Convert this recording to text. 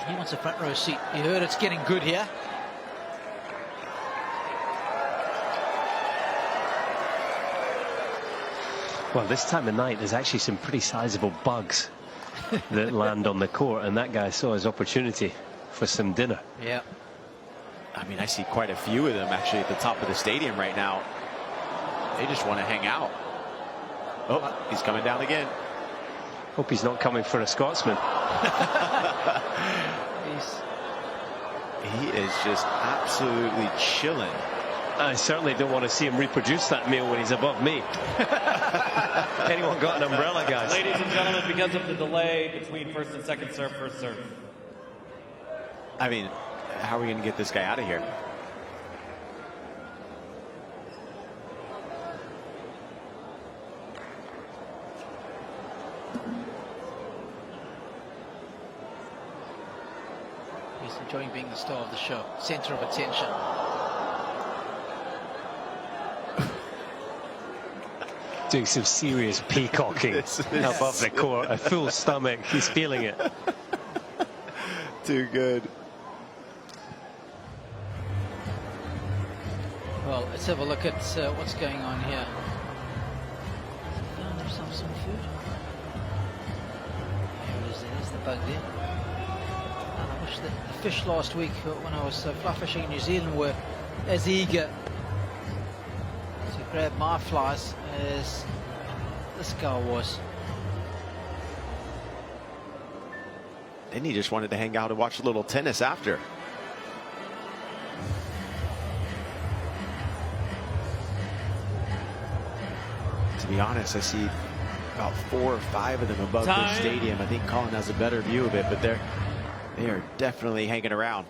He wants a front row seat. You heard it's getting good here. Well, this time of night, there's actually some pretty sizable bugs that land on the court, and that guy saw his opportunity for some dinner. Yeah. I mean, I see quite a few of them actually at the top of the stadium right now. They just want to hang out. Oh, he's coming down again. Hope he's not coming for a Scotsman. He is just absolutely chilling. I certainly don't want to see him reproduce that meal when he's above me. Anyone got an umbrella, guys? Ladies and gentlemen, because of the delay between first and second serve, first serve. I mean, how are we going to get this guy out of here? He's enjoying being the star of the show, center of attention. Doing some serious peacocking above the court, a full stomach. He's feeling it. Too good. Well, let's have a look at what's going on here. Found himself some food. There's the bug there. And I wish that the fish last week when I was fly fishing in New Zealand were as eager to grab my flies as this guy was. And he just wanted to hang out and watch a little tennis after. To be honest, I see about 4 or 5 of them above the stadium. I think Colin has a better view of it, but they are definitely hanging around.